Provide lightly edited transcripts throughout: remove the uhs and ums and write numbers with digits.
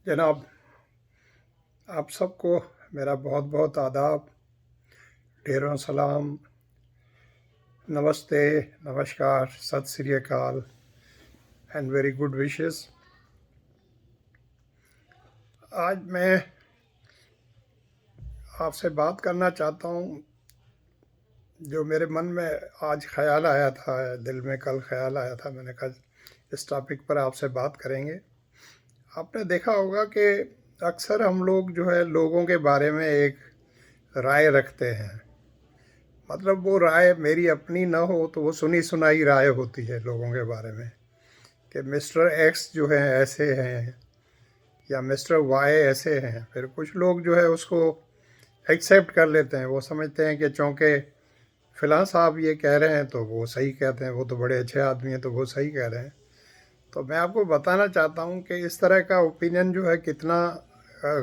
जनाब, आप सबको मेरा बहुत बहुत आदाब, ढेरों सलाम, नमस्ते, नमस्कार, सत श्री अकाल एंड वेरी गुड विशेस। आज मैं आपसे बात करना चाहता हूँ जो मेरे मन में आज ख्याल आया था, दिल में कल ख्याल आया था। मैंने कहा इस टॉपिक पर आपसे बात करेंगे। आपने देखा होगा कि अक्सर हम लोग जो है लोगों के बारे में एक राय रखते हैं। मतलब वो राय मेरी अपनी ना हो तो वो सुनी सुनाई राय होती है लोगों के बारे में कि मिस्टर एक्स जो है ऐसे हैं या मिस्टर वाई ऐसे हैं। फिर कुछ लोग जो है उसको एक्सेप्ट कर लेते हैं। वो समझते हैं कि चूँकि फ़लाँ साहब ये कह रहे हैं तो वो सही कहते हैं, वो तो बड़े अच्छे आदमी हैं तो वो सही कह रहे हैं। तो मैं आपको बताना चाहता हूँ कि इस तरह का ओपिनियन जो है कितना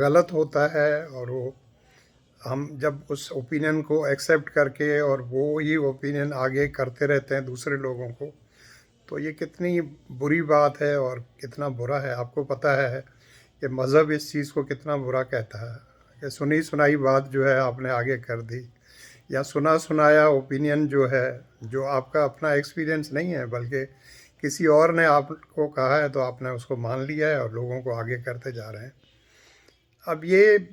गलत होता है। और वो हम जब उस ओपिनियन को एक्सेप्ट करके और वो ही ओपिनियन आगे करते रहते हैं दूसरे लोगों को, तो ये कितनी बुरी बात है और कितना बुरा है। आपको पता है कि मज़हब इस चीज़ को कितना बुरा कहता है कि सुनी सुनाई बात जो है आपने आगे कर दी, या सुना सुनाया ओपिनियन जो है, जो आपका अपना एक्सपीरियंस नहीं है बल्कि किसी और ने आपको कहा है तो आपने उसको मान लिया है और लोगों को आगे करते जा रहे हैं। अब ये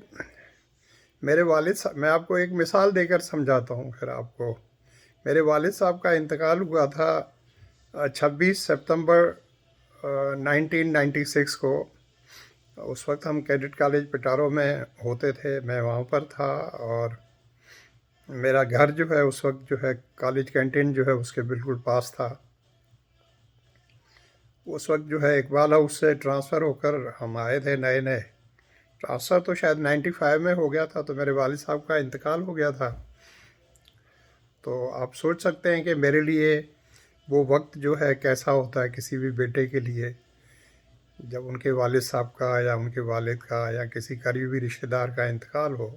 मेरे वालिद साहब, मैं आपको एक मिसाल देकर समझाता हूँ फिर आपको। मेरे वालिद साहब का इंतकाल हुआ था 26 सितंबर 1996 को। उस वक्त हम कैडेट कॉलेज पिटारो में होते थे, मैं वहाँ पर था। और मेरा घर जो है उस वक्त जो है कॉलेज कैंटीन जो है उसके बिल्कुल पास था। उस वक्त जो है इकबाल हाउस से ट्रांसफ़र होकर हम आए थे नए नए। ट्रांसफ़र तो शायद 95 में हो गया था, तो मेरे वालिद साहब का इंतकाल हो गया था। तो आप सोच सकते हैं कि मेरे लिए वो वक्त जो है कैसा होता है किसी भी बेटे के लिए, जब उनके वालिद साहब का या उनके वालिद का या किसी करीबी रिश्तेदार का इंतकाल हो।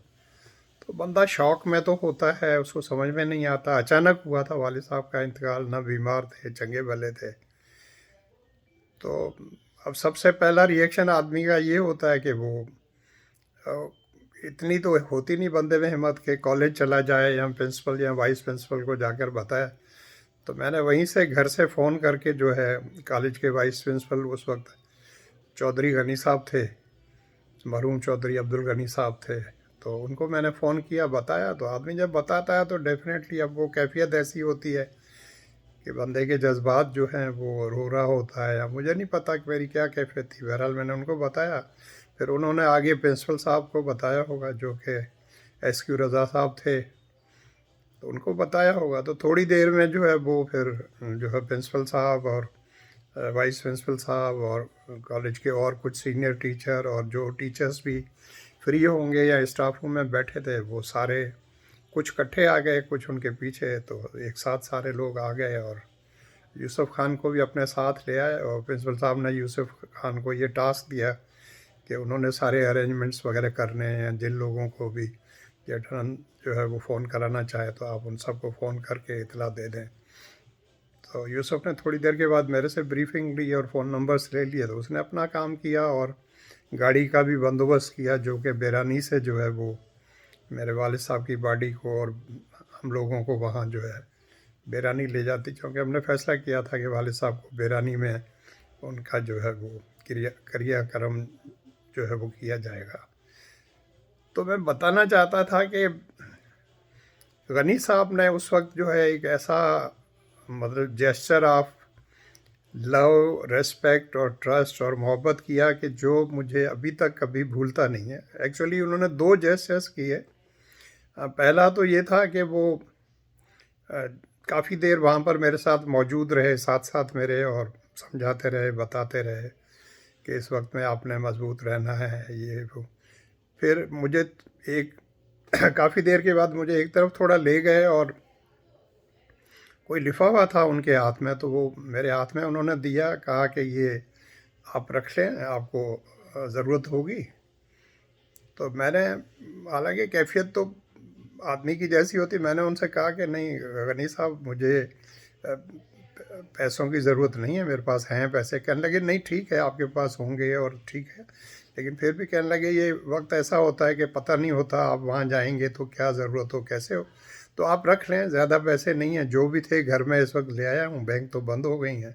तो बंदा शौक में तो होता है, उसको समझ में नहीं आता। अचानक हुआ था वालिद साहब का इंतकाल, ना बीमार थे, चंगे भले थे। तो अब सबसे पहला रिएक्शन आदमी का ये होता है कि वो अ, इतनी तो होती नहीं बंदे में हिम्मत के कॉलेज चला जाए या प्रिंसिपल या वाइस प्रिंसिपल को जाकर बताए। तो मैंने वहीं से घर से फ़ोन करके जो है कॉलेज के वाइस प्रिंसिपल उस वक्त चौधरी गनी साहब थे, मरहूम चौधरी अब्दुल गनी साहब थे। तो उनको मैंने फ़ोन किया, बताया। तो आदमी जब बताता है तो डेफिनेटली अब वो कैफियत ऐसी होती है कि बंदे के जज्बात जो हैं वो रो रहा होता है। या मुझे नहीं पता कि मेरी क्या कैफियत थी, बहरहाल मैंने उनको बताया। फिर उन्होंने आगे प्रिंसिपल साहब को बताया होगा जो कि SQ रज़ा साहब थे, तो उनको बताया होगा। तो थोड़ी देर में जो है वो फिर जो है प्रिंसिपल साहब और वाइस प्रिंसिपल साहब और कॉलेज के और कुछ सीनियर टीचर और जो टीचर्स भी फ्री होंगे या स्टाफ रूम में बैठे थे, वो सारे कुछ इकट्ठे आ गए, कुछ उनके पीछे। तो एक साथ सारे लोग आ गए और यूसुफ़ खान को भी अपने साथ ले आए। और प्रिंसिपल साहब ने यूसुफ़ खान को ये टास्क दिया कि उन्होंने सारे अरेंजमेंट्स वगैरह करने हैं। जिन लोगों को भी जेठन जो है वो फ़ोन कराना चाहे तो आप उन सबको फ़ोन करके इतला दे दें। तो यूसुफ़ ने थोड़ी देर के बाद मेरे से ब्रीफिंग ली और फ़ोन नंबर्स ले लिए। तो उसने अपना काम किया और गाड़ी का भी बंदोबस्त किया, जो कि बेरानी से जो है वो मेरे वालिद साहब की बॉडी को और हम लोगों को वहाँ जो है बेरानी ले जाती, क्योंकि हमने फ़ैसला किया था कि वालिद साहब को बेरानी में उनका जो है वो क्रियाक्रम जो है वो किया जाएगा। तो मैं बताना चाहता था कि गनी साहब ने उस वक्त जो है एक ऐसा मतलब जेस्चर ऑफ लव, रेस्पेक्ट और ट्रस्ट और मोहब्बत किया कि जो मुझे अभी तक कभी भूलता नहीं है। एक्चुअली उन्होंने दो जेस्चर्स किए। पहला तो ये था कि वो काफ़ी देर वहाँ पर मेरे साथ मौजूद रहे, साथ साथ मेरे, और समझाते रहे, बताते रहे कि इस वक्त में आपने मजबूत रहना है, ये वो। फिर मुझे एक काफ़ी देर के बाद मुझे एक तरफ थोड़ा ले गए और कोई लिफाफा था उनके हाथ में, तो वो मेरे हाथ में उन्होंने दिया, कहा कि ये आप रख लें, आपको ज़रूरत होगी। तो मैंने, हालांकि कैफियत तो आदमी की जैसी होती, मैंने उनसे कहा कि नहीं गनी साहब, मुझे पैसों की ज़रूरत नहीं है, मेरे पास हैं पैसे। कहने लगे नहीं ठीक है, आपके पास होंगे और ठीक है, لیکن پھر بھی کہنے لگے یہ وقت ایسا ہوتا ہے کہ پتہ نہیں ہوتا آپ وہاں جائیں گے تو کیا ضرورت ہو کیسے ہو، تو آپ رکھ لیں، زیادہ پیسے نہیں ہیں، جو بھی تھے گھر میں اس وقت لے آیا ہوں، بینک تو بند ہو گئی ہیں۔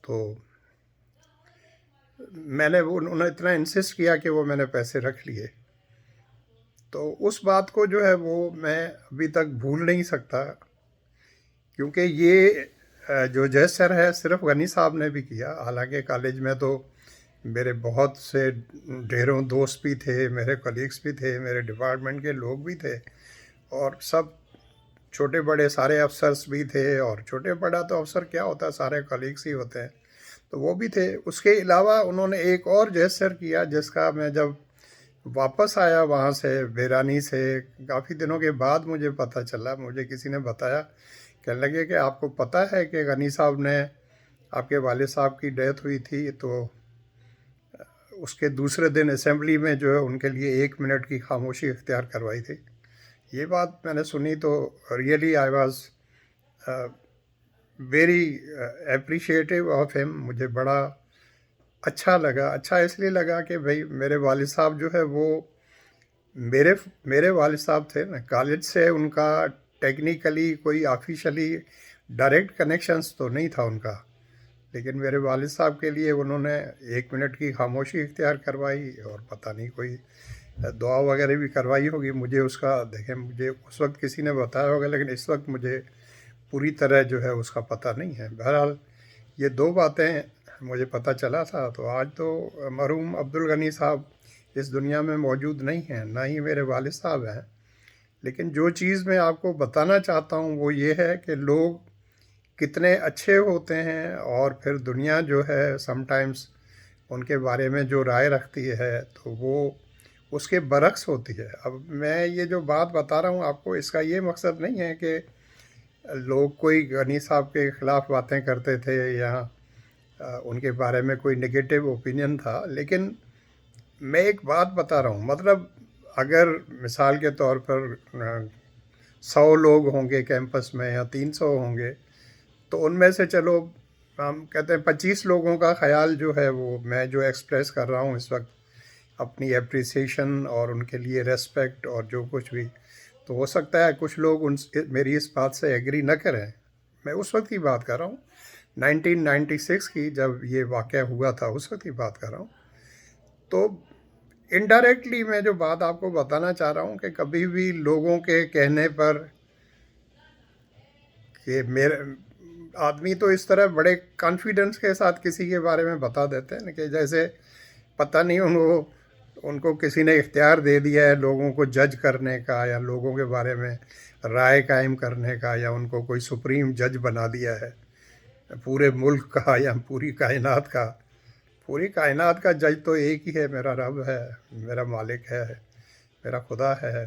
تو میں نے انہوں نے اتنا انسسٹ کیا کہ وہ میں نے پیسے رکھ لیے، تو اس بات کو جو ہے وہ میں ابھی تک بھول نہیں سکتا، کیونکہ یہ جو جیسر ہے صرف غنی صاحب نے بھی کیا، حالانکہ کالج میں تو میرے بہت سے ڈھیروں دوست بھی تھے، میرے کلیگس بھی تھے، میرے ڈپارٹمنٹ کے لوگ بھی تھے، اور سب چھوٹے بڑے سارے افسرس بھی تھے، اور چھوٹے بڑا تو افسر کیا ہوتا ہے، سارے کلیگس ہی ہوتے ہیں، تو وہ بھی تھے۔ اس کے علاوہ انہوں نے ایک اور جیسر کیا جس کا میں جب واپس آیا وہاں سے بیرانی سے کافی دنوں کے بعد مجھے پتہ چلا، مجھے کسی نے بتایا، کہنے لگے کہ آپ کو پتہ ہے کہ غنی صاحب نے آپ کے والد صاحب کی ڈیتھ ہوئی تھی، تو اس کے دوسرے دن اسمبلی میں جو ہے ان کے لیے 1 منٹ کی خاموشی اختیار کروائی تھی۔ یہ بات میں نے سنی تو really I was very appreciative of him, مجھے بڑا اچھا لگا۔ اچھا اس لیے لگا کہ بھئی میرے والد صاحب جو ہے وہ میرے والد صاحب تھے نا، کالج سے ان کا ٹیکنیکلی کوئی آفیشلی ڈائریکٹ کنیکشنز تو نہیں تھا ان کا، لیکن میرے والد صاحب کے لیے انہوں نے 1 منٹ کی خاموشی اختیار کروائی، اور پتہ نہیں کوئی دعا وغیرہ بھی کروائی ہوگی، مجھے اس کا دیکھیں مجھے اس وقت کسی نے بتایا ہوگا، لیکن اس وقت مجھے پوری طرح جو ہے اس کا پتہ نہیں ہے۔ بہرحال یہ 2 باتیں مجھے پتہ چلا تھا۔ تو آج تو مرحوم عبدالغنی صاحب اس دنیا میں موجود نہیں ہیں، نہ ہی میرے والد صاحب ہیں، لیکن جو چیز میں آپ کو بتانا چاہتا ہوں وہ یہ ہے کہ لوگ کتنے اچھے ہوتے ہیں، اور پھر دنیا جو ہے سم ٹائمز ان کے بارے میں جو رائے رکھتی ہے تو وہ اس کے برعکس ہوتی ہے۔ اب میں یہ جو بات بتا رہا ہوں آپ کو، اس کا یہ مقصد نہیں ہے کہ لوگ کوئی غنی صاحب کے خلاف باتیں کرتے تھے یا ان کے بارے میں کوئی نگیٹو اوپینین تھا، لیکن میں ایک بات بتا رہا ہوں، مطلب اگر مثال کے طور پر 100 لوگ ہوں گے کیمپس میں یا 300 ہوں گے، تو ان میں سے چلو ہم کہتے ہیں 25 لوگوں کا خیال جو ہے وہ میں جو ایکسپریس کر رہا ہوں اس وقت، اپنی اپریسیشن اور ان کے لیے ریسپیکٹ اور جو کچھ بھی، تو ہو سکتا ہے کچھ لوگ میری اس بات سے ایگری نہ کریں۔ میں اس وقت کی بات کر رہا ہوں، 1996 کی، جب یہ واقعہ ہوا تھا اس وقت کی بات کر رہا ہوں۔ تو انڈائریکٹلی میں جو بات آپ کو بتانا چاہ رہا ہوں کہ کبھی بھی لوگوں کے کہنے پر کہ میرے آدمی تو اس طرح بڑے کانفیڈنس کے ساتھ کسی کے بارے میں بتا دیتے ہیں کہ جیسے پتہ نہیں ان کو کسی نے اختیار دے دیا ہے لوگوں کو جج کرنے کا، یا لوگوں کے بارے میں رائے قائم کرنے کا، یا ان کو کوئی سپریم جج بنا دیا ہے پورے ملک کا یا پوری کائنات کا۔ پوری کائنات کا جج تو ایک ہی ہے، میرا رب ہے، میرا مالک ہے، میرا خدا ہے،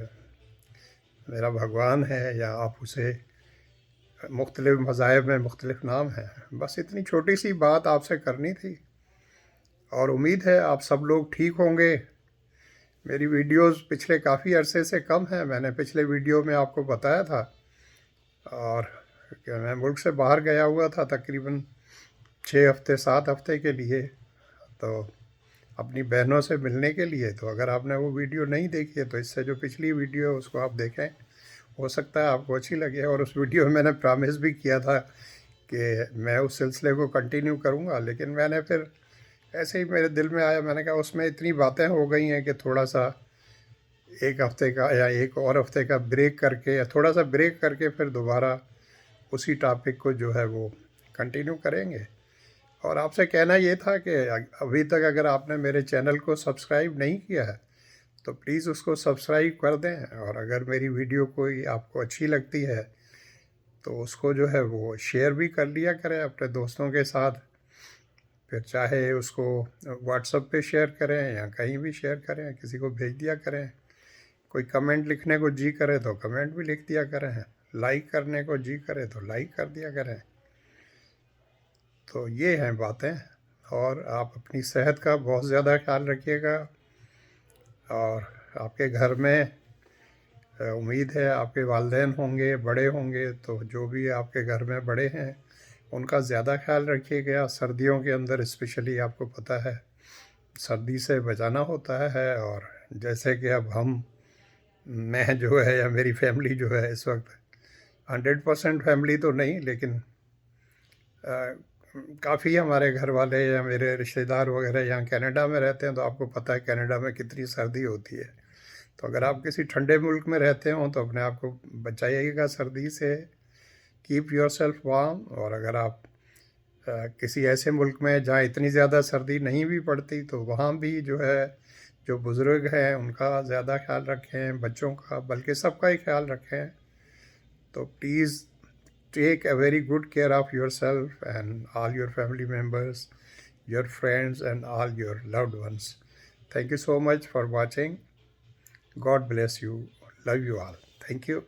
میرا بھگوان ہے، یا آپ اسے مختلف مذاہب میں مختلف نام ہیں۔ بس اتنی چھوٹی سی بات آپ سے کرنی تھی، اور امید ہے آپ سب لوگ ٹھیک ہوں گے۔ میری ویڈیوز پچھلے کافی عرصے سے کم ہیں، میں نے پچھلے ویڈیو میں آپ کو بتایا تھا، اور کہ میں ملک سے باہر گیا ہوا تھا تقریباً 6 ہفتے 7 ہفتے کے لیے، تو اپنی بہنوں سے ملنے کے لیے۔ تو اگر آپ نے وہ ویڈیو نہیں دیکھی ہے تو اس سے جو پچھلی ویڈیو ہے اس کو آپ دیکھیں، ہو سکتا ہے آپ کو اچھی لگے۔ اور اس ویڈیو میں نے پرامس بھی کیا تھا کہ میں اس سلسلے کو کنٹینیو کروں گا، لیکن میں نے پھر ایسے ہی میرے دل میں آیا، میں نے کہا اس میں اتنی باتیں ہو گئی ہیں کہ تھوڑا سا 1 ہفتے کا یا 1 اور ہفتے کا بریک کر کے، یا تھوڑا سا بریک کر کے پھر دوبارہ اسی ٹاپک کو جو ہے وہ کنٹینیو کریں گے۔ اور آپ سے کہنا یہ تھا کہ ابھی تک اگر آپ نے میرے چینل کو سبسکرائب نہیں کیا ہے تو پلیز اس کو سبسکرائب کر دیں، اور اگر میری ویڈیو کوئی آپ کو اچھی لگتی ہے تو اس کو جو ہے وہ شیئر بھی کر لیا کریں اپنے دوستوں کے ساتھ، پھر چاہے اس کو واٹس ایپ پہ شیئر کریں یا کہیں بھی شیئر کریں، کسی کو بھیج دیا کریں۔ کوئی کمنٹ لکھنے کو جی کرے تو کمنٹ بھی لکھ دیا کریں، لائک کرنے کو جی کرے تو لائک کر دیا کریں۔ تو یہ ہیں باتیں، اور آپ اپنی صحت کا بہت زیادہ خیال رکھیے گا، اور آپ کے گھر میں امید ہے آپ کے والدین ہوں گے، بڑے ہوں گے، تو جو بھی آپ کے گھر میں بڑے ہیں ان کا زیادہ خیال رکھیے گا، سردیوں کے اندر اسپیشلی۔ آپ کو پتہ ہے सर्दी से बचाना होता है। और जैसे कि अब मैं जो है या मेरी फैमिली जो है इस वक्त 100% फैमिली तो नहीं, लेकिन काफ़ी हमारे घर वाले या मेरे रिश्तेदार वगैरह यहाँ कनाडा में रहते हैं, तो आपको पता है कनाडा में कितनी सर्दी होती है। तो अगर आप किसी ठंडे मुल्क में रहते हो तो अपने आप को बचाइएगा सर्दी से, कीप योर सेल्फ वार्म। और अगर आप किसी ऐसे मुल्क में जहाँ इतनी ज़्यादा सर्दी नहीं भी पड़ती, तो वहाँ भी जो है, जो बुज़ुर्ग हैं उनका ज़्यादा ख्याल रखें, बच्चों का, बल्कि सबका ही ख्याल रखें। तो please take a very good care of yourself and all your family members, your friends, and all your loved ones. Thank you so much for watching. God bless you. Love you all. Thank you.